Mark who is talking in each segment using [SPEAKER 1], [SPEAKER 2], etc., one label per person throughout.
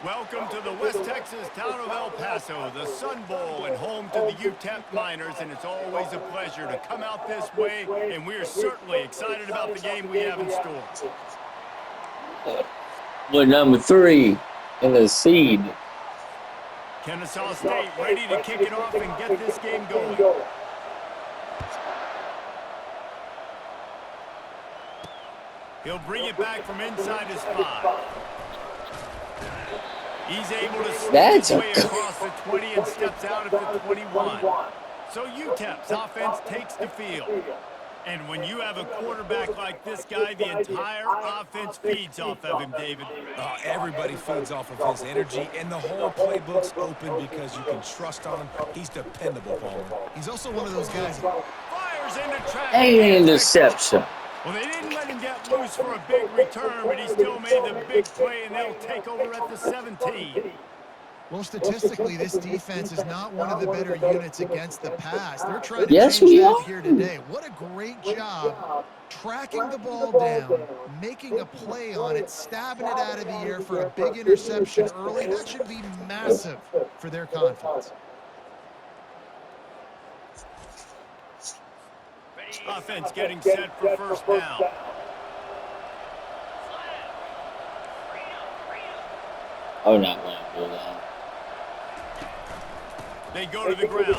[SPEAKER 1] Welcome to the West Texas town of El Paso, the Sun Bowl and home to the UTEP Miners, and it's always a pleasure to come out this way, and we are certainly excited about the game we have in store.
[SPEAKER 2] With number 3 in the seed.
[SPEAKER 1] Kennesaw State ready to kick it off and get this game going. He'll bring it back from inside his 5. He's able to sneak his way across the 20 and steps out at the 21. So UTEP's offense takes the field. And when you have a quarterback like this guy, the entire offense feeds off of him, David.
[SPEAKER 3] Everybody feeds off of his energy, and the whole playbook's open because you can trust on him. He's dependable, Palmer. He's also one of those guys that
[SPEAKER 1] fires into traffic.
[SPEAKER 2] Hey, interception.
[SPEAKER 1] Well, they didn't let him get loose for a big return, but he still made the big play, and they'll take over at the 17.
[SPEAKER 4] Well, statistically, this defense is not one of the better units against the pass. They're trying to
[SPEAKER 2] change
[SPEAKER 4] that here today. What a great job tracking the ball down, making a play on it, stabbing it out of the air for a big interception early. That should be massive for their confidence.
[SPEAKER 1] Offense getting set for first down.
[SPEAKER 2] Oh, not going to do that.
[SPEAKER 1] They go to the ground.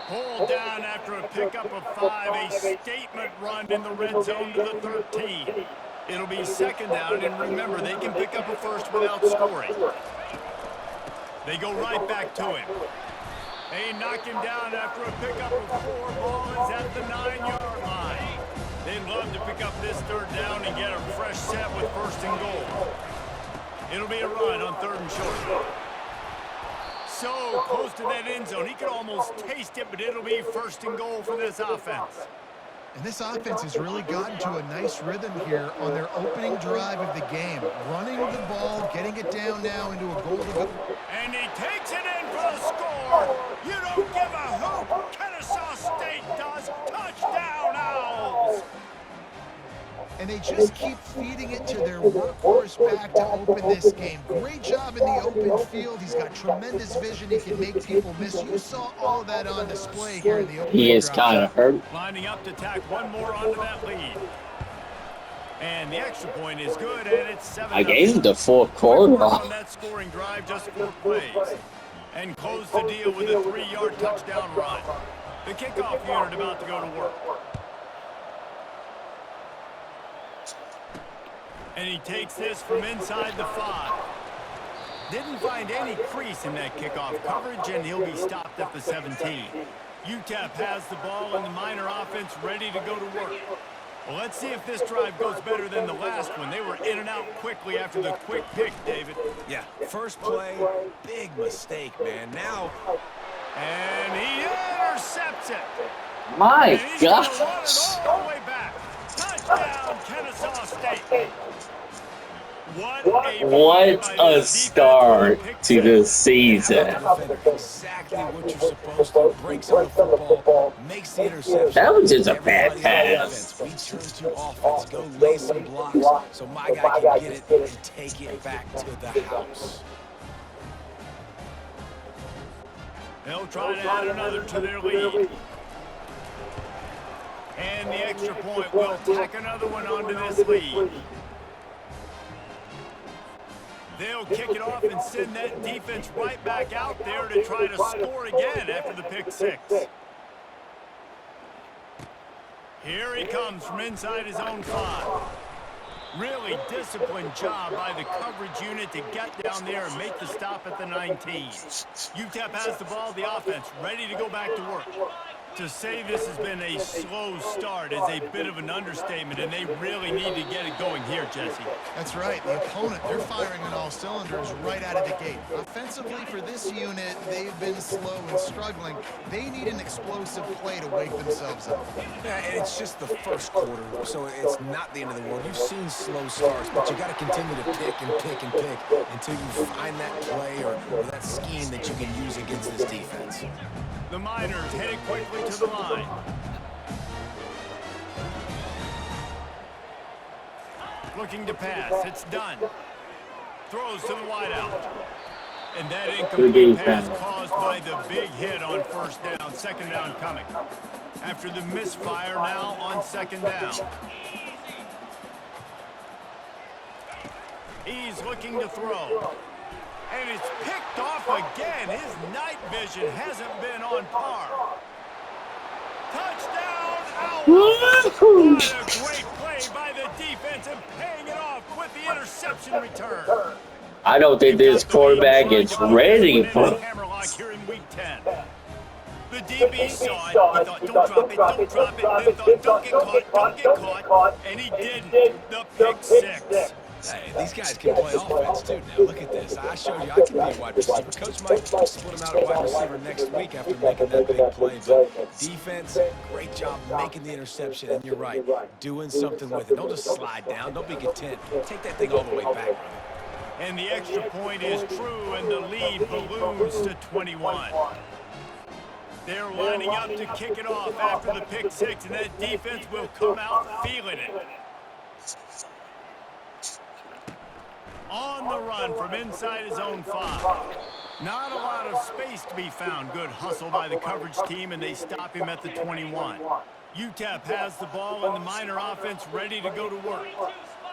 [SPEAKER 1] Pulled down after a pickup of 5, a statement run in the red zone to the 13. It'll be second down, and remember, they can pick up a first without scoring. They go right back to him. They knock him down after a pickup of 4. Ball is at the 9-yard line. They'd love to pick up this third down and get a fresh set with first and goal. It'll be a run on 3rd and short. So close to that end zone. He could almost taste it, but it'll be first and goal for this offense.
[SPEAKER 4] And this offense has really gotten to a nice rhythm here on their opening drive of the game. Running the ball, getting it down now into a goal to go.
[SPEAKER 1] And he takes it in for the score. You don't give a hoot. Kennesaw State does. Touchdown, Owls.
[SPEAKER 4] And they just keep feeding it to their workhorse back to open this game. Great job in the open field. He's got tremendous vision. He can make people miss. You saw all of that on display here in the opening
[SPEAKER 2] He is kind of hurt.
[SPEAKER 1] Lining up to tack one more onto that lead. And the extra point is good, and it's 7.
[SPEAKER 2] I gave him the 4th quarter.
[SPEAKER 1] On that scoring drive, just 4 plays. And close the deal with a 3-yard touchdown run. The kickoff unit about to go to work. And he takes this from inside the 5. Didn't find any crease in that kickoff coverage, and he'll be stopped at the 17. UTEP has the ball, and the Miner offense ready to go to work. Well, let's see if this drive goes better than the last one. They were in and out quickly after the quick pick, David.
[SPEAKER 3] Yeah, first play, big mistake, man. Now,
[SPEAKER 1] and he intercepts it.
[SPEAKER 2] My gosh.
[SPEAKER 1] All the way back. Touchdown, Kennesaw State.
[SPEAKER 2] What a start to the season.
[SPEAKER 3] Exactly what you're supposed to. Breaks up the football, makes the interception.
[SPEAKER 2] That was just a bad pass.
[SPEAKER 3] We turn to offense, go lay some blocks so my guy can get it and take it back to the house.
[SPEAKER 1] They'll try to add another to their lead. And the extra point will tack another one onto this lead. They'll kick it off and send that defense right back out there to try to score again after the pick 6. Here he comes from inside his own 5. Really disciplined job by the coverage unit to get down there and make the stop at the 19. UTEP has the ball, the offense ready to go back to work. To say this has been a slow start is a bit of an understatement, and they really need to get it going here, Jesse.
[SPEAKER 4] That's right. The opponent, they're firing on all cylinders right out of the gate. Offensively, for this unit, they've been slow and struggling. They need an explosive play to wake themselves up.
[SPEAKER 3] Yeah, and it's just the first quarter, so it's not the end of the world. You've seen slow starts, but you got to continue to pick and pick and pick until you find that play or that scheme that you can use against this defense.
[SPEAKER 1] The Miners headed quickly to the line. Looking to pass. It's done. Throws to the wideout. And that
[SPEAKER 2] Good
[SPEAKER 1] incomplete pass
[SPEAKER 2] defense.
[SPEAKER 1] caused by the big hit on first down. Second down coming. After the misfire, now on second down. He's looking to throw. And it's picked off again. His night vision hasn't been on par. Touchdown, Owls! What a great play by the defense and paying it off with the interception return.
[SPEAKER 2] I don't think this quarterback is ready for.
[SPEAKER 1] Hammerlock here in week 10. The DB saw it. He thought, don't drop it, don't drop it. Then thought, don't get caught. And he didn't. The pick six.
[SPEAKER 3] Hey, these guys can play offense, too. Now, look at this. I showed you I can be a wide receiver. Coach might split him out at wide receiver next week after making that big play. But defense, great job making the interception. And you're right, doing something with it. Don't just slide down. Don't be content. Take that thing all the way back, brother.
[SPEAKER 1] And the extra point is true, and the lead balloons to 21. They're lining up to kick it off after the pick six, and that defense will come out feeling it. On the run from inside his own 5. Not a lot of space to be found. Good hustle by the coverage team, and they stop him at the 21. UTEP has the ball, and the Miner offense ready to go to work.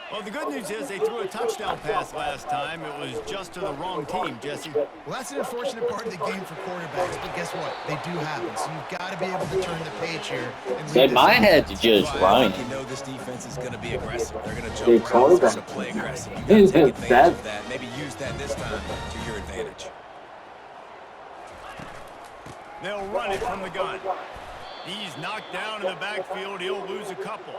[SPEAKER 1] Well, the good news is they threw a touchdown pass last time. It was just to the wrong team, Jesse.
[SPEAKER 4] Well, that's an unfortunate part of the game for quarterbacks, but guess what? They do happen, so you've got to be able to turn the page here. And
[SPEAKER 2] They might have to just run.
[SPEAKER 3] You know this defense is going to be aggressive. They're going to
[SPEAKER 2] They
[SPEAKER 3] jump around. They're going to play aggressive. You got to take advantage of that. Maybe use that this time to your advantage.
[SPEAKER 1] They'll run it from the gun. He's knocked down in the backfield. He'll lose a couple.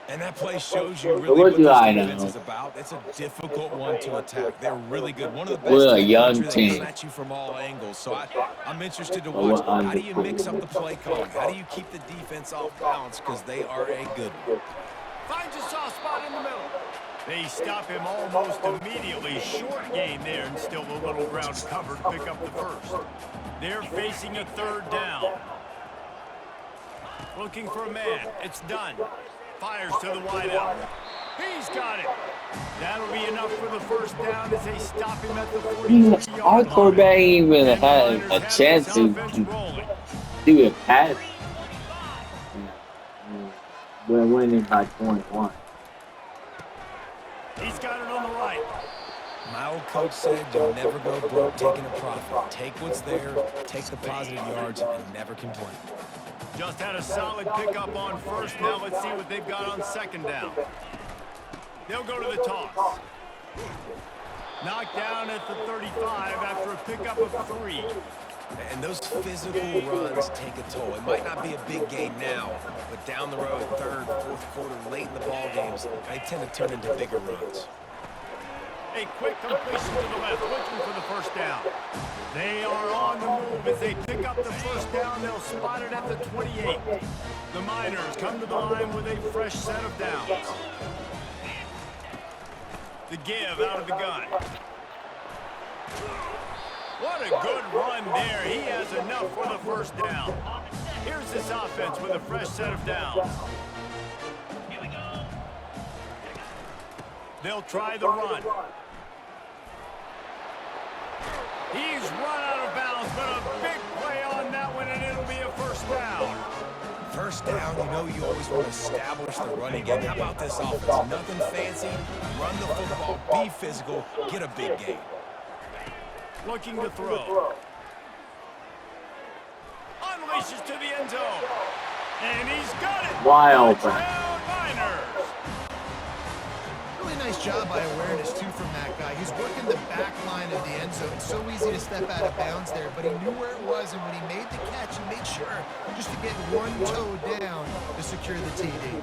[SPEAKER 3] And that play shows you really what this defense is about. It's a difficult one to attack. They're really good. One of the best in the country. They come at you from all angles. So I'm interested to watch. How do you mix up the play calling? How do you keep the defense off balance? Because they are a good one.
[SPEAKER 1] Finds a soft spot in the middle. They stop him almost immediately. Short gain there, and still a little ground cover to pick up the first. They're facing a third down. Looking for a man. It's done. Fires to the wideout. He's got it. That'll be enough for the first down as they stop him at the 40-yard line.
[SPEAKER 2] Our quarterback even had a chance to do a pass. We're winning by 21.
[SPEAKER 1] He's got it on the right.
[SPEAKER 3] My old coach said you'll never go broke taking a profit. Take what's there, take the positive yards, and never complain.
[SPEAKER 1] Just had a solid pickup on first. Now let's see what they've got on second down. They'll go to the toss. Knocked down at the 35 after a pickup of 3.
[SPEAKER 3] And those physical runs take a toll. It might not be a big game now, but down the road, third, fourth quarter, late in the ball games, they tend to turn into bigger runs.
[SPEAKER 1] A quick completion to the left, looking for the first down. They are on the move as they pick up the first down. They'll spot it at the 28. The Miners come to the line with a fresh set of downs. The give out of the gun. What a good run there. He has enough for the first down. Here's this offense with a fresh set of downs. They'll try the run. He's run out of bounds, but a big play on that one, and it'll be a first down.
[SPEAKER 3] First down, you know you always want to establish the running game. How about this offense? Nothing fancy. Run the football, be physical, get a big gain.
[SPEAKER 1] Looking to throw. Unleashes to the end zone. And he's got it.
[SPEAKER 2] Wild.
[SPEAKER 1] Touchdown, Miners.
[SPEAKER 4] Really nice job by awareness, too, from that guy. He's working the back line of the end zone. It's so easy to step out of bounds there, but he knew where it was, and when he made the catch, he made sure just to get one toe down to secure the TD.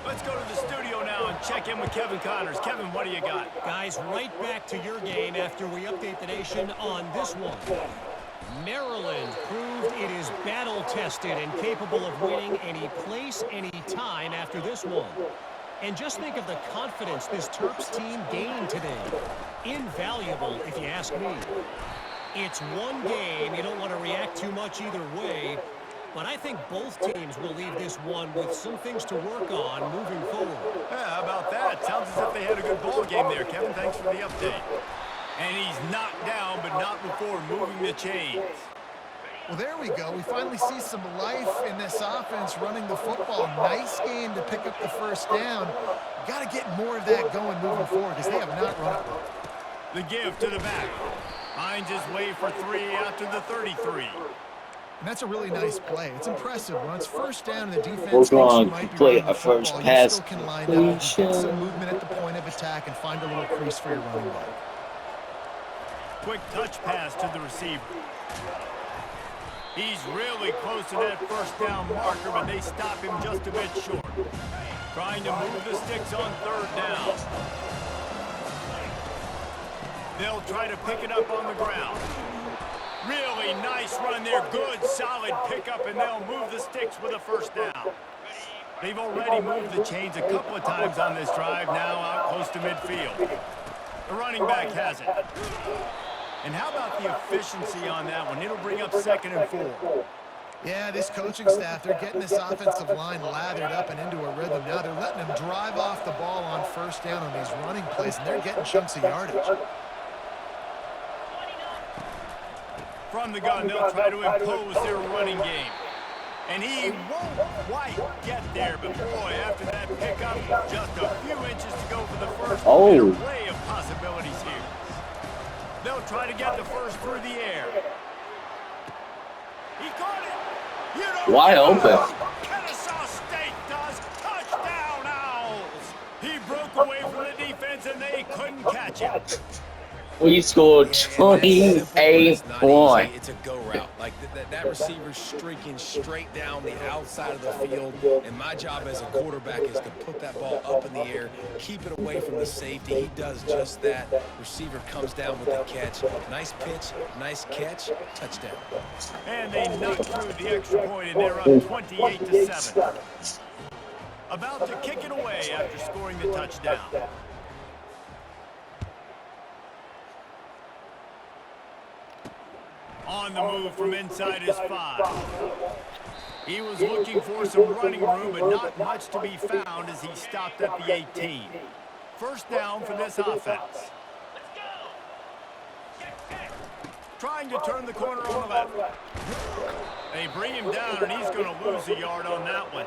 [SPEAKER 1] Let's go to the studio now and check in with Kevin Connors. Kevin, what do you got?
[SPEAKER 5] Guys, right back to your game after we update the nation on this one. Maryland proved it is battle-tested and capable of winning any place, any time after this one. And just think of the confidence this Terps team gained today. Invaluable, if you ask me. It's one game. You don't want to react too much either way. But I think both teams will leave this one with some things to work on moving forward.
[SPEAKER 1] Yeah, how about that? Sounds as if they had a good ball game there, Kevin. Thanks for the update. And he's knocked down, but not before moving the chains.
[SPEAKER 4] Well, there we go. We finally see some life in this offense running the football. Nice game to pick up the first down. Got to get more of that going moving forward because they have not run it well.
[SPEAKER 1] The give to the back. Finds his way for 3 out to the 33.
[SPEAKER 4] And that's a really nice play. It's impressive. When it's first down and the defense
[SPEAKER 2] We're
[SPEAKER 4] thinks you
[SPEAKER 2] going
[SPEAKER 4] might
[SPEAKER 2] to
[SPEAKER 4] be
[SPEAKER 2] play
[SPEAKER 4] running the
[SPEAKER 2] a first
[SPEAKER 4] football, you
[SPEAKER 2] pass
[SPEAKER 4] still can line up and get
[SPEAKER 2] completion.
[SPEAKER 4] some movement at the point of attack and find a little crease for your running back.
[SPEAKER 1] Quick touch pass to the receiver. He's really close to that first down marker, but they stop him just a bit short. Trying to move the sticks on third down. They'll try to pick it up on the ground. Really nice run there. Good, solid pickup, and they'll move the sticks with a first down. They've already moved the chains a couple of times on this drive, now out close to midfield. The running back has it. And how about the efficiency on that one? It'll bring up 2nd and 4.
[SPEAKER 4] Yeah, this coaching staff, they're getting this offensive line lathered up and into a rhythm. Now they're letting them drive off the ball on first down on these running plays, and they're getting chunks of yardage.
[SPEAKER 1] From the gun, they'll try to impose their running game. And he won't quite get there, but boy, after that pickup, just a few inches to go for the first.
[SPEAKER 2] Oh.
[SPEAKER 1] An array of possibilities here. They'll try to get the first through the air. He caught it. You don't
[SPEAKER 2] Wide
[SPEAKER 1] know.
[SPEAKER 2] open.
[SPEAKER 1] Kennesaw State does. Touchdown, Owls. He broke away from the defense, and they couldn't catch him.
[SPEAKER 2] We scored 28 points.
[SPEAKER 3] It's a go route. Like that receiver's streaking straight down the outside of the field, and my job as a quarterback is to put that ball up in the air, keep it away from the safety. He does just that. Receiver comes down with the catch. Nice pitch, nice catch, touchdown.
[SPEAKER 1] And they knocked through the extra point, and they're up 28-7. About to kick it away after scoring the touchdown. On the move from inside his 5. He was looking for some running room, but not much to be found as he stopped at the 18. First down for this offense. Trying to turn the corner on the left. They bring him down, and he's going to lose a yard on that one.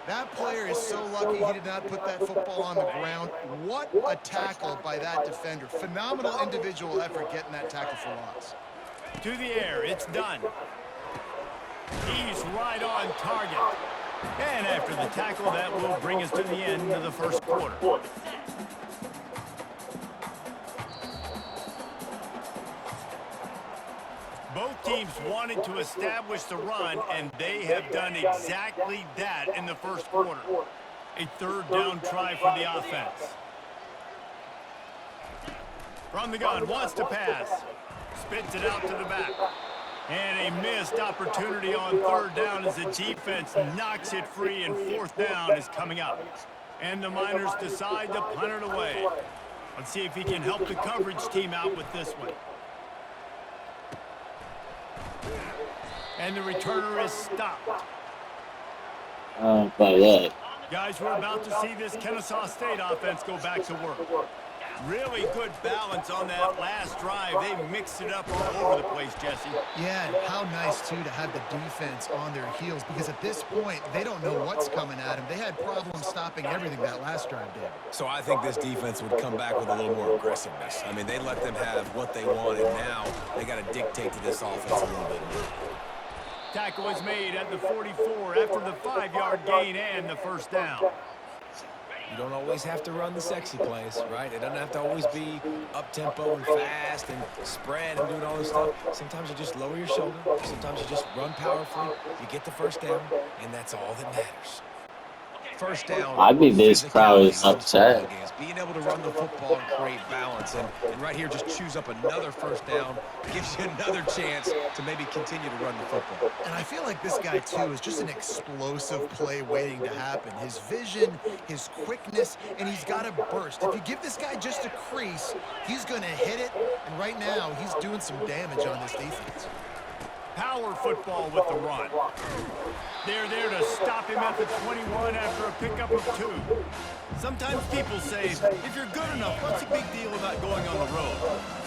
[SPEAKER 4] That player is so lucky he did not put that football on the ground. What a tackle by that defender. Phenomenal individual effort getting that tackle for loss.
[SPEAKER 1] To the air, it's done. He's right on target. And after the tackle, that will bring us to the end of the first quarter. Both teams wanted to establish the run, and they have done exactly that in the first quarter. A third down try for the offense. From the gun, wants to pass. Spits it out to the back. And a missed opportunity on third down as the defense knocks it free, and fourth down is coming up. And the Miners decide to punt it away. Let's see if he can help the coverage team out with this one. And the returner is stopped.
[SPEAKER 2] By that.
[SPEAKER 1] Guys, we're about to see this Kennesaw State offense go back to work. Really good balance on that last drive. They mixed it up all over the place, Jesse.
[SPEAKER 4] Yeah, and how nice, too, to have the defense on their heels, because at this point, they don't know what's coming at them. They had problems stopping everything that last drive did.
[SPEAKER 3] So I think this defense would come back with a little more aggressiveness. I mean, they let them have what they wanted. Now they got to dictate to this offense a little bit more.
[SPEAKER 1] Tackle is made at the 44 after the 5-yard gain and the first down.
[SPEAKER 3] You don't always have to run the sexy plays, right? It doesn't have to always be up-tempo and fast and spread and doing all this stuff. Sometimes you just lower your shoulder. Sometimes you just run powerfully. You get the first down, and that's all that matters. First down.
[SPEAKER 2] I think this crowd is upset.
[SPEAKER 3] Being able to run the football and create balance, and right here just choose up another first down, gives you another chance to maybe continue to run the football.
[SPEAKER 4] And I feel like this guy, too, is just an explosive play waiting to happen. His vision, his quickness, and he's got a burst. If you give this guy just a crease, he's going to hit it, and right now he's doing some damage on this defense.
[SPEAKER 1] Power football with the run. They're there to stop him at the 21 after a pickup of 2. Sometimes people say, if you're good enough, what's the big deal about going on the road?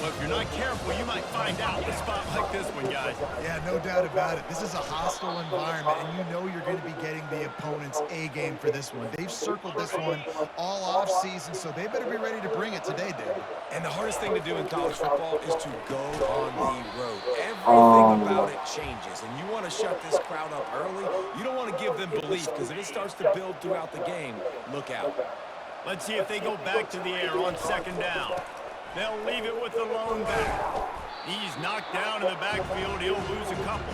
[SPEAKER 1] Well, if you're not careful, you might find out in a spot like this one, guys.
[SPEAKER 4] Yeah, no doubt about it. This is a hostile environment, and you know you're going to be getting the opponent's A game for this one. They've circled this one all off season, so they better be ready to bring it today, David.
[SPEAKER 3] And the hardest thing to do in college football is to go on the road. Everything about it changes, and you want to shut this crowd up early. You don't want to give them belief, because if it starts to build throughout the game, look out.
[SPEAKER 1] Let's see if they go back to the air on 2nd down. They'll leave it with the lone back. He's knocked down in the backfield. He'll lose a couple.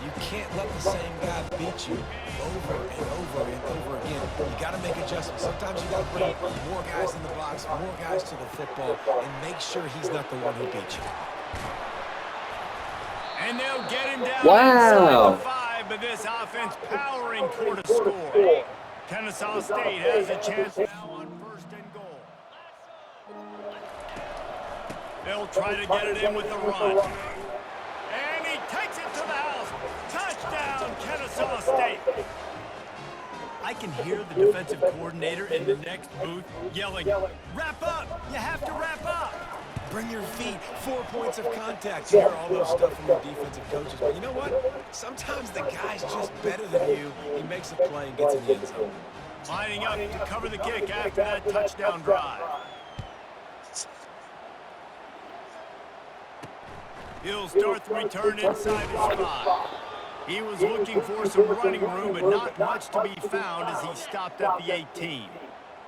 [SPEAKER 3] You can't let the same guy beat you over and over and over again. You got to make adjustments. Sometimes you got to bring more guys in the box, more guys to the football, and make sure he's not the one who beat you.
[SPEAKER 1] And they'll get him down
[SPEAKER 2] Wow.
[SPEAKER 1] inside the 5, but this offense powering toward a score. Kennesaw State has a chance now on 1st and goal. They'll try to get it in with the run. And he takes it to the house. Touchdown, Kennesaw State. I can hear the defensive coordinator in the next booth yelling, wrap up, you have to wrap up.
[SPEAKER 3] Bring your feet, 4 points of contact. You hear all those stuff from your defensive coaches. But you know what? Sometimes the guy's just better than you. He makes a play and gets in the end zone.
[SPEAKER 1] Lining up to cover the kick after that touchdown drive. He'll start the return inside his 5. He was looking for some running room, but not much to be found as he stopped at the 18.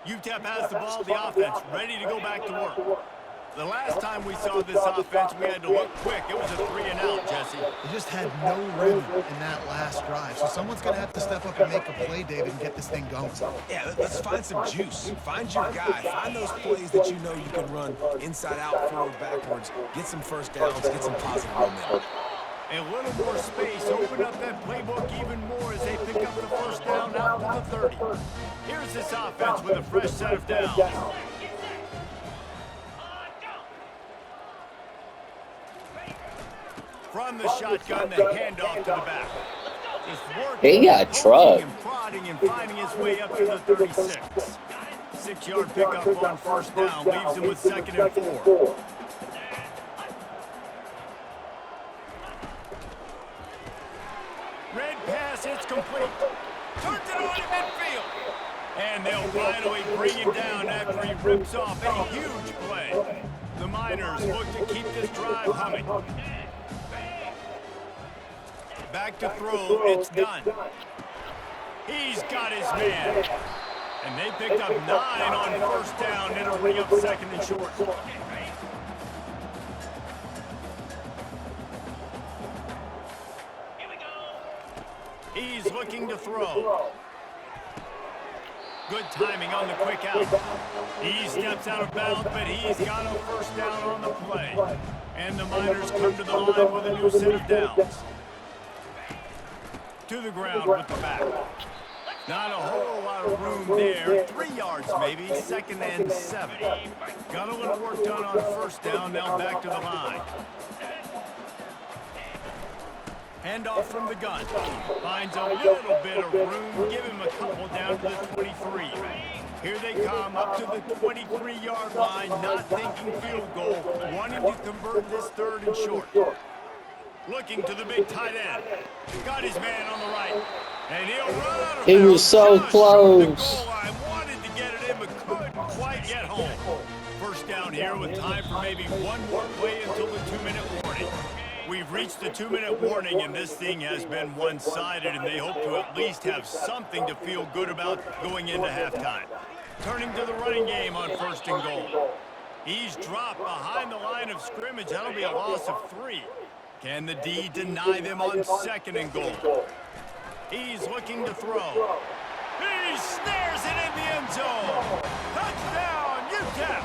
[SPEAKER 1] UTEP has the ball, the offense ready to go back to work. The last time we saw this offense, we had to look quick. It was a 3-and-out, Jesse.
[SPEAKER 4] They just had no rhythm in that last drive, so someone's going to have to step up and make a play, David, and get this thing going.
[SPEAKER 3] Yeah, let's find some juice. Find your guy. Find those plays that you know you can run inside out, forward, backwards. Get some first downs, get some positive momentum.
[SPEAKER 1] A little more space, open up that playbook even more as they pick up the first down out to the 30. Here's this offense with a fresh set of downs. From the shotgun, the handoff to the back.
[SPEAKER 2] He got trucked.
[SPEAKER 1] And prodding and finding his way up to the 36. 6-yard pickup on 1st down, leaves him with 2nd and 4. Red pass, it's complete. Turns it on to midfield. And they'll finally bring him down after he rips off a huge play. The Miners look to keep this drive humming. Back to throw, it's done. He's got his man. And they picked up 9 on 1st down. It'll bring up 2nd and short. He's looking to throw. Good timing on the quick out. He steps out of bounds, but he's got a 1st down on the play. And the Miners come to the line with a new set of downs. To the ground with the back. Not a whole lot of room there. 3 yards maybe, 2nd and 7. Got a little work done on 1st down, now back to the line. Handoff from the gun. Finds a little bit of room. Give him a couple down to the 23. Here they come up to the 23-yard line, not thinking field goal, wanting to convert this 3rd and short. Looking to the big tight end. Got his man on the right. And he'll run out of
[SPEAKER 2] He was so
[SPEAKER 1] just
[SPEAKER 2] close.
[SPEAKER 1] short of the goal line. Wanted to get it in, but couldn't quite get home. 1st down here with time for maybe one more play until the 2-minute warning. We've reached the 2-minute warning, and this thing has been one-sided, and they hope to at least have something to feel good about going into halftime. Turning to the running game on 1st and goal. He's dropped behind the line of scrimmage. That'll be a loss of 3. Can the D deny them on 2nd and goal? He's looking to throw. He snares it in the end zone. Touchdown, UTEP!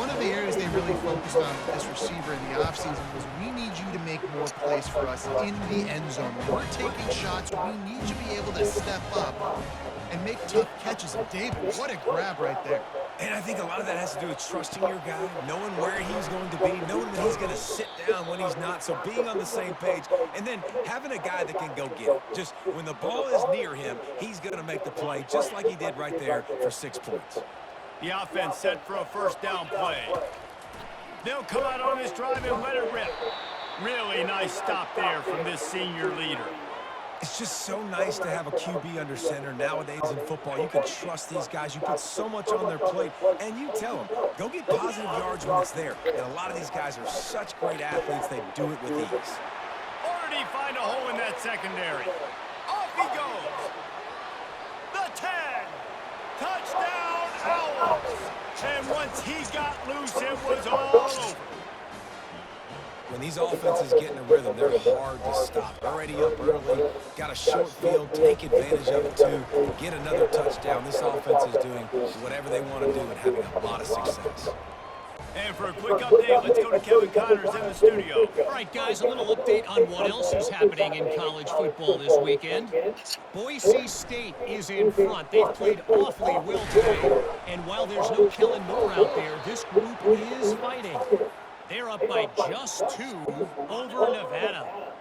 [SPEAKER 4] One of the areas they really focused on with this receiver in the offseason was we need you to make more plays for us in the end zone. When we're taking shots, we need you to be able to step up and make tough catches. And David, what a grab right there.
[SPEAKER 3] And I think a lot of that has to do with trusting your guy, knowing where he's going to be, knowing that he's going to sit down when he's not, so being on the same page, and then having a guy that can go get it. Just when the ball is near him, he's going to make the play just like he did right there for 6 points.
[SPEAKER 1] The offense set for a first down play. They'll come out on this drive and let it rip. Really nice stop there from this senior leader.
[SPEAKER 3] It's just so nice to have a QB under center nowadays in football. You can trust these guys. You put so much on their plate, and you tell them, go get positive yards when it's there. And a lot of these guys are such great athletes, they do it with ease.
[SPEAKER 1] Already find a hole in that secondary. Off he goes. The 10. Touchdown, Owls. And once he got loose, it was all over.
[SPEAKER 3] When these offenses get in a rhythm, they're hard to stop. Already up early, got a short field, take advantage of it too, get another touchdown. This offense is doing whatever they want to do and having a lot of success.
[SPEAKER 1] And for a quick update, let's go to Kevin Connors in the studio.
[SPEAKER 5] All right, guys, a little update on what else is happening in college football this weekend. Boise State is in front. They've played awfully well today. And while there's no Kellen Moore out there, this group is fighting. They're up by just 2 over Nevada.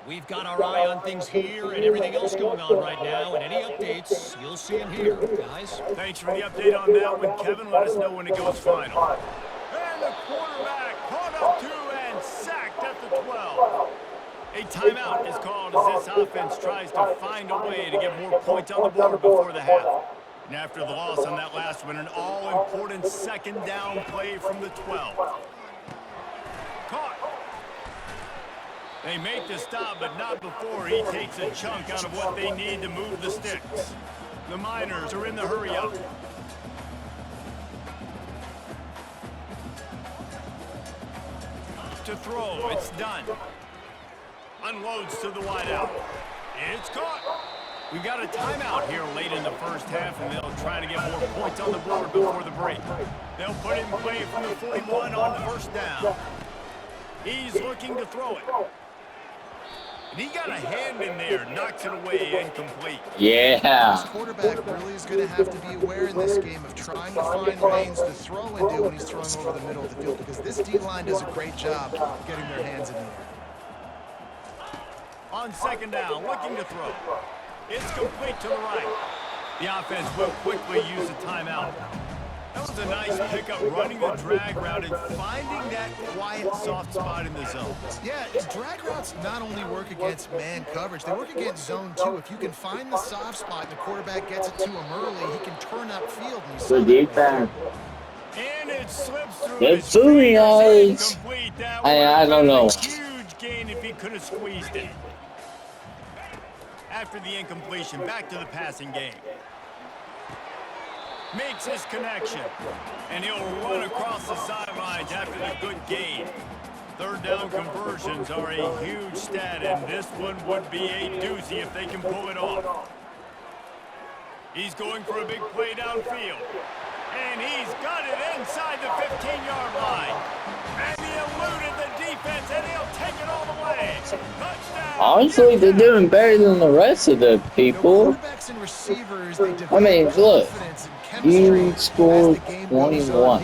[SPEAKER 5] We've got our eye on things here and everything else going on right now. And any updates, you'll see them here, guys.
[SPEAKER 1] Thanks for the update on that one, Kevin. Let us know when it goes final. And the quarterback caught up to and sacked at the 12. A timeout is called as this offense tries to find a way to get more points on the board before the half. And after the loss on that last one, an all-important second down play from the 12. Caught. They make the stop, but not before he takes a chunk out of what they need to move the sticks. The Miners are in the hurry-up. To throw, it's done. Unloads to the wideout. It's caught. We've got a timeout here late in the first half, and they'll try to get more points on the board before the break. They'll put in play from the 41 on first down. He's looking to throw it. And he got a hand in there, knocks it away, incomplete.
[SPEAKER 2] Yeah.
[SPEAKER 4] This quarterback really is going to have to be aware in this game of trying to find lanes to throw into when he's throwing over the middle of the field, because this D-line does a great job getting their hands in the air.
[SPEAKER 1] On second down, looking to throw. It's complete to the right. The offense will quickly use a timeout. That was a nice pickup, running the drag route and finding that quiet, soft spot in the zone.
[SPEAKER 4] Yeah, drag routes not only work against man coverage, they work against zone too. If you can find the soft spot and the quarterback gets it to him early, he can turn upfield.
[SPEAKER 2] Good defense.
[SPEAKER 1] And it slips through.
[SPEAKER 2] Good fooling, guys. I don't know.
[SPEAKER 1] Huge gain if he could have squeezed it. After the incompletion, back to the passing game. Makes his connection, and he'll run across the sidelines after the good gain. Third down conversions are a huge stat, and this one would be a doozy if they can pull it off. He's going for a big play downfield, and he's got it inside the 15-yard line. And he eluded the defense, and he'll take it all the way. Touchdown!
[SPEAKER 2] Honestly, they're doing better than the rest of the people. I mean, look. You scored 21.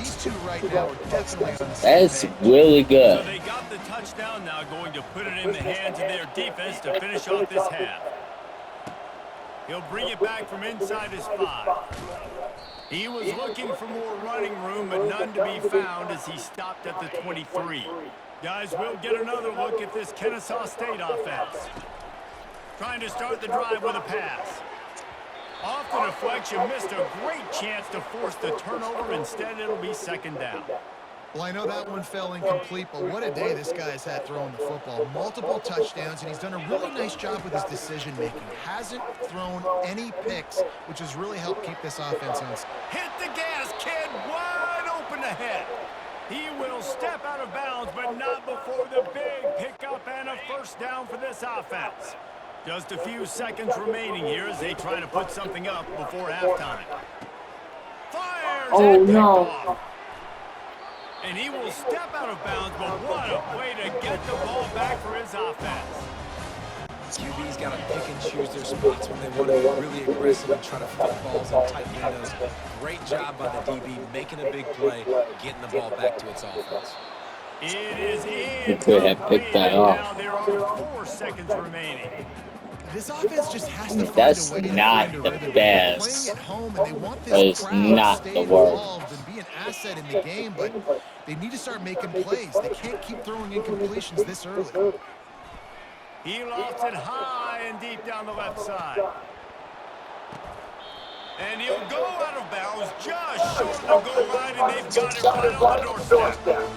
[SPEAKER 2] That's really good.
[SPEAKER 1] So they got the touchdown now, going to put it in the hands of their defense to finish off this half. He'll bring it back from inside his 5. He was looking for more running room, but none to be found as he stopped at the 23. Guys, we'll get another look at this Kennesaw State offense. Trying to start the drive with a pass. Off the deflection, missed a great chance to force the turnover. Instead, it'll be second down.
[SPEAKER 4] Well, I know that one fell incomplete, but what a day this guy's had throwing the football. Multiple touchdowns, and he's done a really nice job with his decision-making. Hasn't thrown any picks, which has really helped keep this offense on.
[SPEAKER 1] Hit the gas, kid. Wide open ahead. He will step out of bounds, but not before the big pickup and a first down for this offense. Just a few seconds remaining here as they try to put something up before halftime. Fires and picked off. And he will step out of bounds, but what a way to get the ball back for his offense.
[SPEAKER 3] QBs Everybody's got to pick and choose their spots when they want to be really aggressive and try to fit balls in tight windows. Great job by the DB making a big play, getting the ball back to its offense.
[SPEAKER 1] It is
[SPEAKER 2] He could have picked
[SPEAKER 1] incomplete,
[SPEAKER 2] that
[SPEAKER 1] and
[SPEAKER 2] off.
[SPEAKER 1] now there are 4 seconds remaining.
[SPEAKER 4] This offense just has
[SPEAKER 2] I
[SPEAKER 4] to
[SPEAKER 2] mean,
[SPEAKER 4] find
[SPEAKER 2] that's
[SPEAKER 4] a way to
[SPEAKER 2] not
[SPEAKER 4] find a
[SPEAKER 2] the
[SPEAKER 4] rhythm. They're playing
[SPEAKER 2] best,
[SPEAKER 4] at home, and they want
[SPEAKER 2] but
[SPEAKER 4] this
[SPEAKER 2] it's
[SPEAKER 4] crowd to
[SPEAKER 2] not
[SPEAKER 4] stay
[SPEAKER 2] the worst.
[SPEAKER 4] involved and be an asset in the game, but they need to start making plays. They can't keep throwing incompletions this early.
[SPEAKER 1] He lofts it high and deep down the left side. And he'll go out of bounds just short of the goal line, and they've got it right on the doorstep.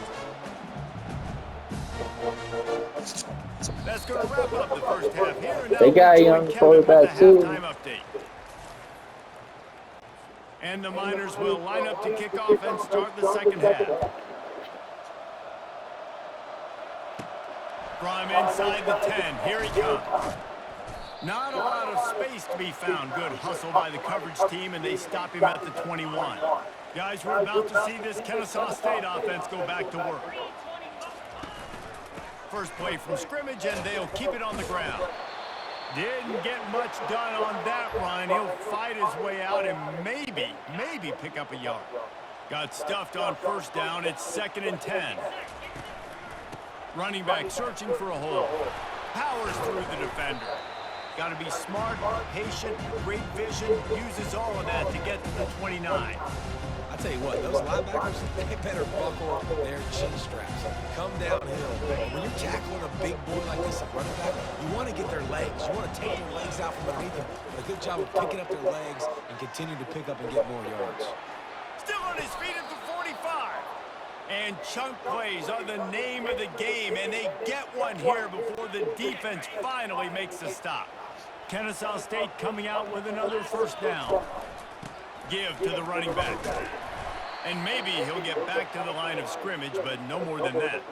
[SPEAKER 1] That's going to wrap up the first half here. And now
[SPEAKER 2] They got a
[SPEAKER 1] we
[SPEAKER 2] young
[SPEAKER 1] join Kevin
[SPEAKER 2] quarterback,
[SPEAKER 1] with the
[SPEAKER 2] too.
[SPEAKER 1] halftime update. And the Miners will line up to kick off and start the second half. From inside the 10, here he comes. Not a lot of space to be found. Good hustle by the coverage team, and they stop him at the 21. Guys, we're about to see this Kennesaw State offense go back to work. First play from scrimmage, and they'll keep it on the ground. Didn't get much done on that run. He'll fight his way out and maybe pick up a yard. Got stuffed on first down. It's 2nd and 10. Running back searching for a hole. Powers through the defender. Got to be smart, patient, great vision. Uses all of that to get to the 29.
[SPEAKER 3] I tell you what, those linebackers, they better buckle their chin straps. Come downhill. When you're tackling a big boy like this, a running back, you want to get their legs. You want to take their legs out from underneath them. A good job of picking up their legs and continue to pick up and get more yards.
[SPEAKER 1] Still on his feet at the 45. And chunk plays are the name of the game, and they get one here before the defense finally makes the stop. Kennesaw State coming out with another first down. Give to the running back. And maybe he'll get back to the line of scrimmage, but no more than that.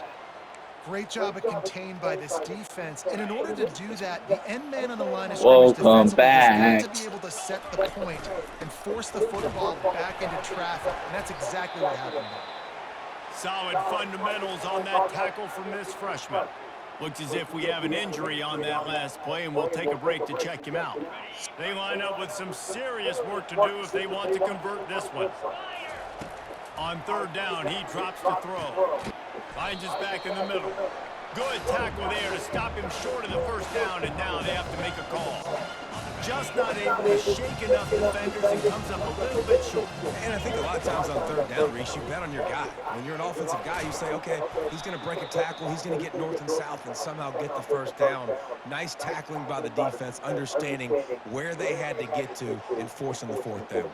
[SPEAKER 4] Great job of contained by this defense. And in order to do that, the end man on the line of scrimmage
[SPEAKER 2] Welcome
[SPEAKER 4] defensively has got
[SPEAKER 2] back.
[SPEAKER 4] to be able to set the point and force the football back into traffic. And that's exactly what happened there.
[SPEAKER 1] Solid fundamentals on that tackle from this freshman. Looks as if we have an injury on that last play, and we'll take a break to check him out. They line up with some serious work to do if they want to convert this one. On third down, he drops to throw. Finds his back in the middle. Good tackle there to stop him short of the first down, and now they have to make a call. Just not able to shake enough defenders and comes up a little bit short.
[SPEAKER 3] And I think a lot of times on third down, Reese, you bet on your guy. When you're an offensive guy, you say, okay, he's going to break a tackle, he's going to get north and south and somehow get the first down. Nice tackling by the defense, understanding where they had to get to and forcing the fourth down.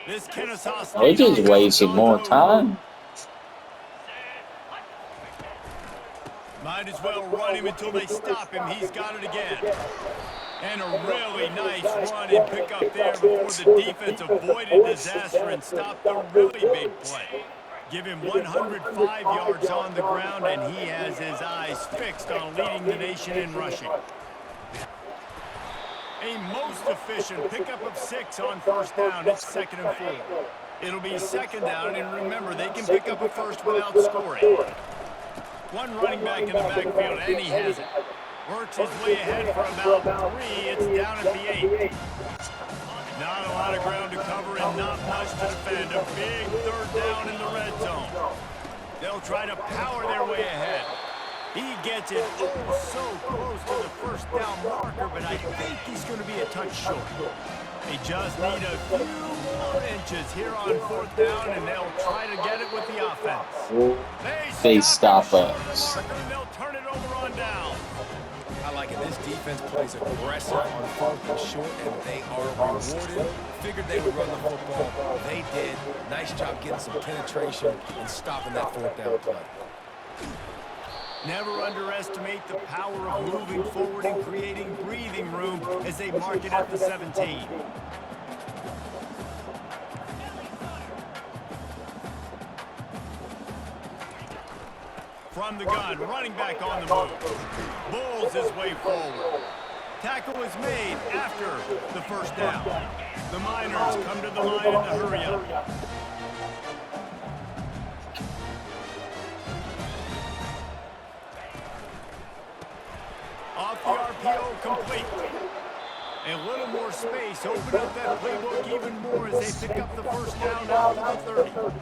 [SPEAKER 1] This Kennesaw State
[SPEAKER 2] They just wasted more time.
[SPEAKER 1] Might as well run him until they stop him. He's got it again. And a really nice run and pick up there before the defense avoided disaster and stopped a really big play. Give him 105 yards on the ground, and he has his eyes fixed on leading the nation in rushing. A most efficient pickup of 6 on first down. It's 2nd and 4. It'll be 2nd down, and remember, they can pick up a first without scoring. One running back in the backfield, and he has it. Works his way ahead for about 3. It's down at the 8. Not a lot of ground to cover and not much to defend. A big third down in the red zone. They'll try to power their way ahead. He gets it so close to the first down marker, but I think he's going to be a touch short. They just need a few more inches here on fourth down, and they'll try to get it with the offense.
[SPEAKER 2] They stop us.
[SPEAKER 1] They'll turn it over on down.
[SPEAKER 3] I like it. This defense plays aggressive on fourth and short, and they are rewarded. Figured they would run the football. They did. Nice job getting some penetration and stopping that fourth down play.
[SPEAKER 1] Never underestimate the power of moving forward and creating breathing room as they mark it at the 17. From the gun, running back on the move. Bulls his way forward. Tackle is made after the first down. The Miners come to the line in the hurry up. Off the RPO complete. A little more space, open up that playbook even more as they pick up the first down out to the 30.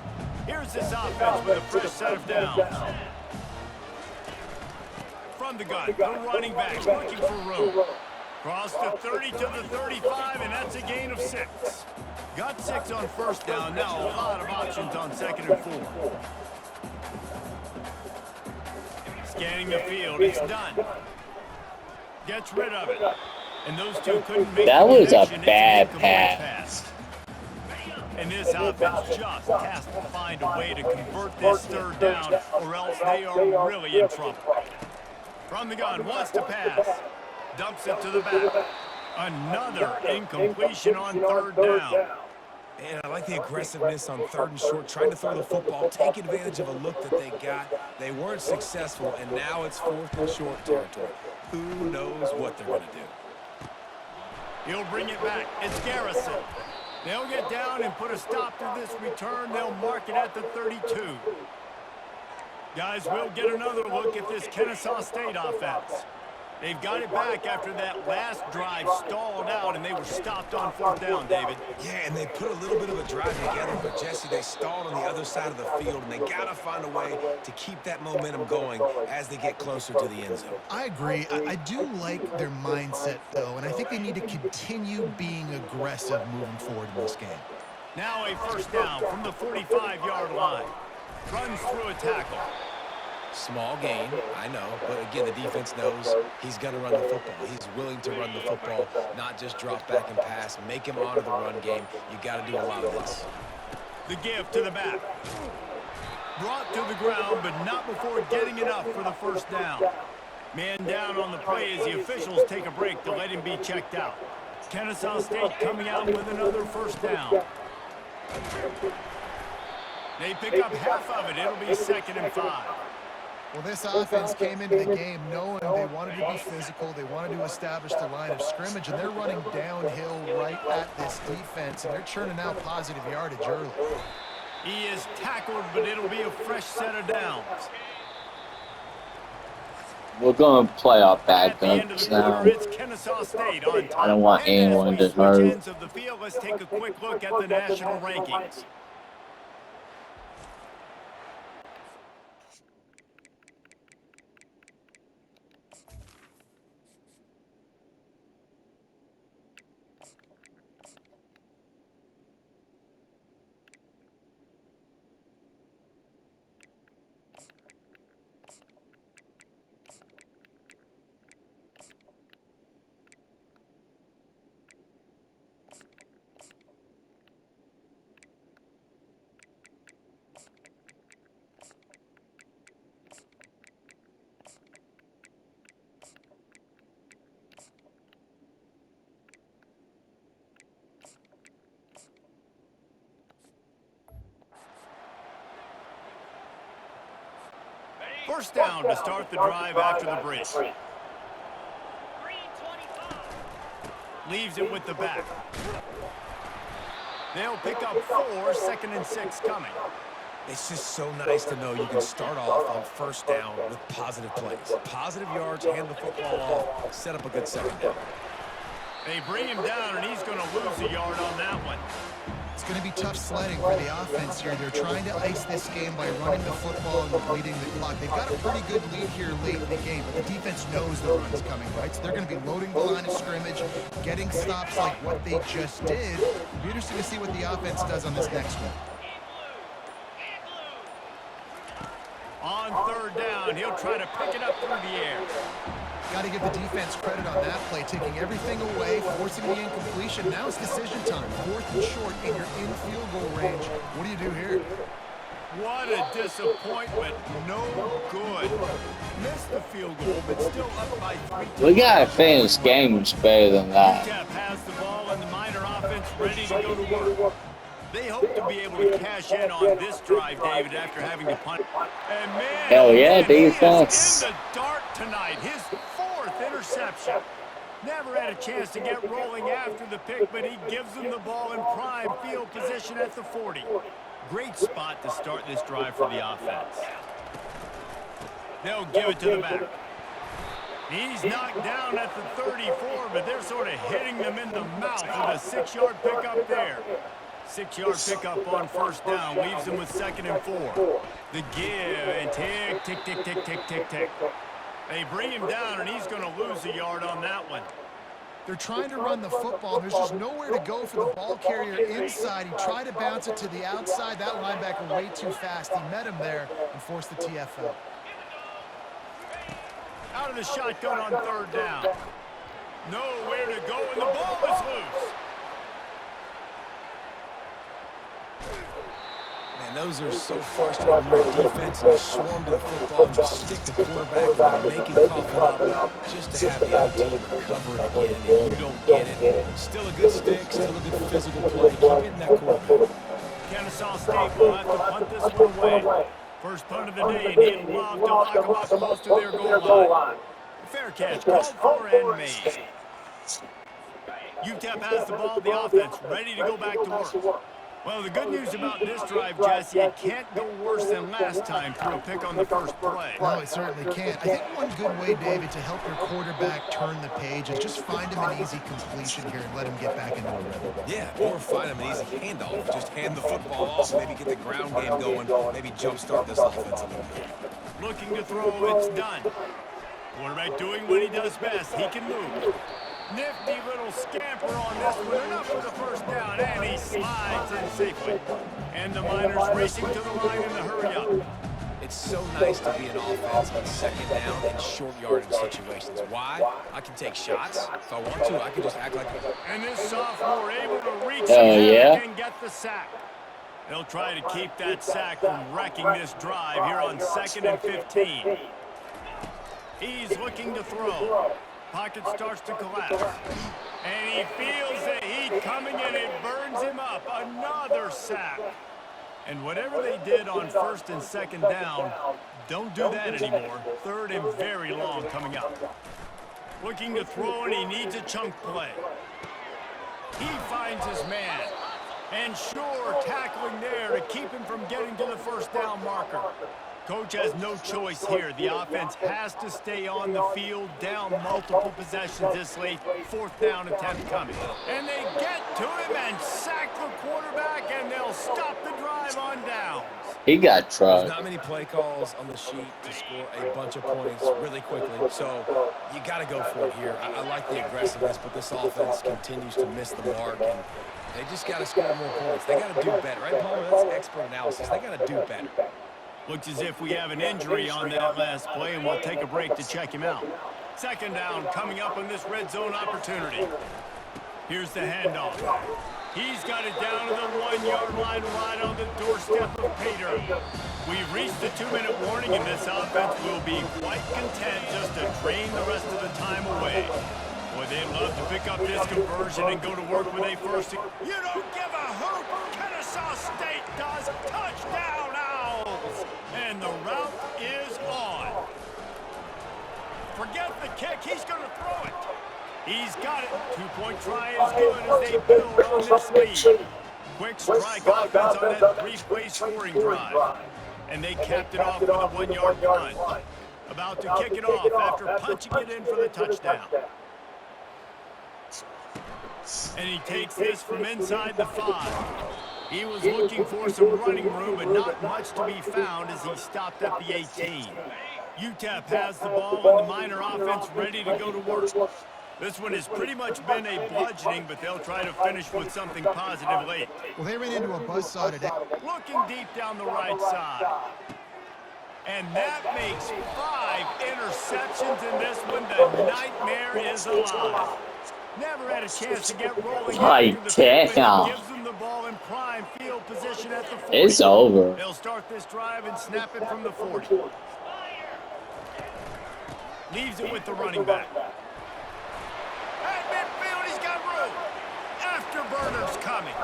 [SPEAKER 1] Here's this offense with a fresh set of downs. From the gun, the running back looking for room. Cross the 30 to the 35, and that's a gain of 6. Got 6 on first down, now a lot of options on 2nd and 4. Scanning the field, it's done. Gets rid of it. And those two couldn't make
[SPEAKER 2] that was a
[SPEAKER 1] connection.
[SPEAKER 2] bad pass.
[SPEAKER 1] And this offense just has to find a way to convert this 3rd down, or else they are really in trouble. From the gun, wants to pass. Dumps it to the back. Another incompletion on 3rd down.
[SPEAKER 3] And I like the aggressiveness on 3rd and short, trying to throw the football, take advantage of a look that they got. They weren't successful, and now it's 4th and short territory. Who knows what they're going to do?
[SPEAKER 1] He'll bring it back. It's Garrison. They'll get down and put a stop to this return. They'll mark it at the 32. Guys, we'll get another look at this Kennesaw State offense. They've got it back after that last drive stalled out, and they were stopped on 4th down, David.
[SPEAKER 3] Yeah, and they put a little bit of a drive together, but, Jesse, they stalled on the other side of the field, and they got to find a way to keep that momentum going as they get closer to the end zone.
[SPEAKER 4] I agree. I do like their mindset, though, and I think they need to continue being aggressive moving forward in this game.
[SPEAKER 1] Now a first down from the 45-yard line. Runs through a tackle.
[SPEAKER 3] Small gain, I know, but again, the defense knows he's going to run the football. He's willing to run the football, not just drop back and pass, make him honor the run game. You got to do a lot of this.
[SPEAKER 1] The give to the back. Brought to the ground, but not before getting enough for the first down. Man down on the play as the officials take a break to let him be checked out. Kennesaw State coming out with another first down. They pick up half of it. It'll be 2nd and 5.
[SPEAKER 4] Well, this offense came into the game knowing they wanted to be physical, they wanted to establish the line of scrimmage, and they're running downhill right at this defense, and they're churning out positive yardage early.
[SPEAKER 1] He is tackled, but it'll be a fresh set of downs.
[SPEAKER 2] We're going to play our backups now. I don't want anyone to hurt.
[SPEAKER 1] Let's take a quick look at the national rankings. First down to start the drive after the break. Leaves it with the back. They'll pick up 4, 2nd and 6 coming.
[SPEAKER 3] It's just so nice to know you can start off on first down with positive plays. Positive yards, hand the football off, set up a good 2nd down.
[SPEAKER 1] They bring him down, and he's going to lose a yard on that one.
[SPEAKER 4] It's going to be tough sledding for the offense here. They're trying to ice this game by running the football and depleting the clock. They've got a pretty good lead here late in the game, but the defense knows the run's coming, right? So they're going to be loading the line of scrimmage, getting stops like what they just did. It'll be interesting to see what the offense does on this next one.
[SPEAKER 1] On 3rd down, he'll try to pick it up through the air.
[SPEAKER 4] Got to give the defense credit on that play, taking everything away, forcing the incompletion. Now it's decision time. 4th and short, and you're in field goal range. What do you do here?
[SPEAKER 1] What a disappointment. No good. Missed the field goal, but still up by 3.
[SPEAKER 2] We gotta finish games better than that.
[SPEAKER 1] UTEP has the ball and the Miner offense ready to go to work. They hope to be able to cash in on this drive, David, after having to punt. And man,
[SPEAKER 2] hell yeah,
[SPEAKER 1] He is
[SPEAKER 2] defense.
[SPEAKER 1] in the dark tonight. His 4th interception. Never had a chance to get rolling after the pick, but he gives them the ball in prime field position at the 40. Great spot to start this drive for the offense. They'll give it to the back. He's knocked down at the 34, but they're sort of hitting them in the mouth with a 6-yard pickup there. 6-yard pickup on first down leaves them with 2nd and 4. The give and tick, tick, tick, tick, tick, tick, tick. They bring him down, and he's going to lose a yard on that one.
[SPEAKER 4] They're trying to run the football. There's just nowhere to go for the ball carrier inside. He tried to bounce it to the outside. That linebacker way too fast. He met him there and forced the TFL.
[SPEAKER 1] Out of the shotgun on 3rd down. Nowhere to go, and the ball is loose.
[SPEAKER 3] Man, those are so frustrating. Your defense and swarm to the football and just stick the quarterback and make him cough it up just to have the other team recover it again, and you don't get it. Still a good stick, still a good physical play. Keep hitting that quarterback.
[SPEAKER 1] Kennesaw State will have to punt this one away. First punt of the day, and he'll love to lock them up close to their goal line. Fair catch, called for and made. UTEP has the ball, the offense, ready to go back to work. Well, the good news about this drive, Jesse, it can't go worse than last time through a pick on the first play.
[SPEAKER 4] No, it certainly can't. I think one good way, David, to help your quarterback turn the page is just find him an easy completion here and let him get back into a rhythm.
[SPEAKER 3] Yeah, or find him an easy handoff. Just hand the football off, maybe get the ground game going, maybe jumpstart this offense a little bit.
[SPEAKER 1] Looking to throw, it's done. Quarterback doing what he does best. He can move. Nifty little scamper on this one, enough for the first down, and he slides in safely. And the Miners racing to the line in the hurry-up.
[SPEAKER 3] It's so nice to be an offense on 2nd down in short yardage situations. Why? I can take shots. If I want to, I can just act like it.
[SPEAKER 1] And this sophomore able to reach and get the sack. They'll try to keep that sack from wrecking this drive here on 2nd and 15. He's looking to throw. Pocket starts to collapse. And he feels the heat coming in. It burns him up. Another sack. And whatever they did on 1st and 2nd down, don't do that anymore. 3rd and very long coming up. Looking to throw, and he needs a chunk play. He finds his man. And sure, tackling there to keep him from getting to the first down marker. Coach has no choice here. The offense has to stay on the field, down multiple possessions this late. 4th down attempt coming. And they get to him and sack the quarterback, and they'll stop the drive on downs.
[SPEAKER 2] He got tried.
[SPEAKER 3] There's not many play calls on the sheet to score a bunch of points really quickly, so you got to go for it here. I like the aggressiveness, but this offense continues to miss the mark, and they just got to score more points. They got to do better, right, Palmer? That's expert analysis. They got to do better.
[SPEAKER 1] Looks as if we have an injury on that last play, and we'll take a break to check him out. 2nd down coming up on this red zone opportunity. Here's the handoff. He's got it down to the 1-yard line right on the doorstep of Pater. We've reached the 2-minute warning, and this offense will be quite content just to drain the rest of the time away. Boy, they'd love to pick up this conversion and go to work with a first. You don't give a hoot! Kennesaw State does. Touchdown, Owls! And the route is on. Forget the kick. He's going to throw it. He's got it. 2-point try is good as they build on this lead. Quick strike offense on that 3-play scoring drive. And they capped it off with a 1-yard punt. About to kick it off after punching it in for the touchdown. And he takes this from inside the 5. He was looking for some running room, but not much to be found as he stopped at the 18. UTEP has the ball, and the Miner offense ready to go to work. This one has pretty much been a bludgeoning, but they'll try to finish with something positive late.
[SPEAKER 4] Well, they ran into a buzzsaw today.
[SPEAKER 1] Looking deep down the right side. And that makes 5 interceptions in this one. The nightmare is alive. Never had a chance to get rolling.
[SPEAKER 2] Damn.
[SPEAKER 1] Gives them the ball in prime field position at the 40.
[SPEAKER 2] It's over.
[SPEAKER 1] They'll start this drive and snap it from the 40. Leaves it with the running back. At midfield, he's got room. Afterburner's coming.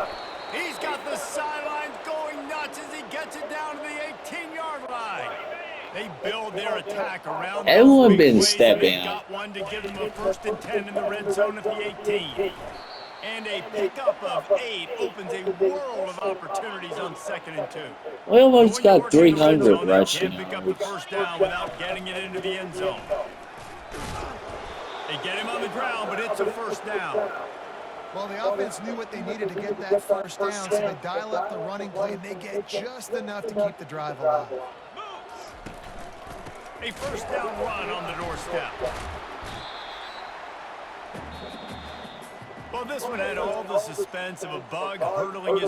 [SPEAKER 1] He's got the sidelines going nuts as he gets it down to the 18-yard line. They build their attack around.
[SPEAKER 2] Everyone been stepping
[SPEAKER 1] Got
[SPEAKER 2] up.
[SPEAKER 1] one to give them a 1st and 10 in the red zone at the 18. And a pickup of 8 opens a world of opportunities on 2nd and 2.
[SPEAKER 2] We almost got 300 rushing
[SPEAKER 1] Can't pick up the
[SPEAKER 2] yards.
[SPEAKER 1] first down without getting it into the end zone. They get him on the ground, but it's a first down.
[SPEAKER 4] Well, the offense knew what they needed to get that first down, so they dial up the running play, and they get just enough to keep the drive alive.
[SPEAKER 1] A first down run on the doorstep. Well, this one had all the suspense of a bug hurdling his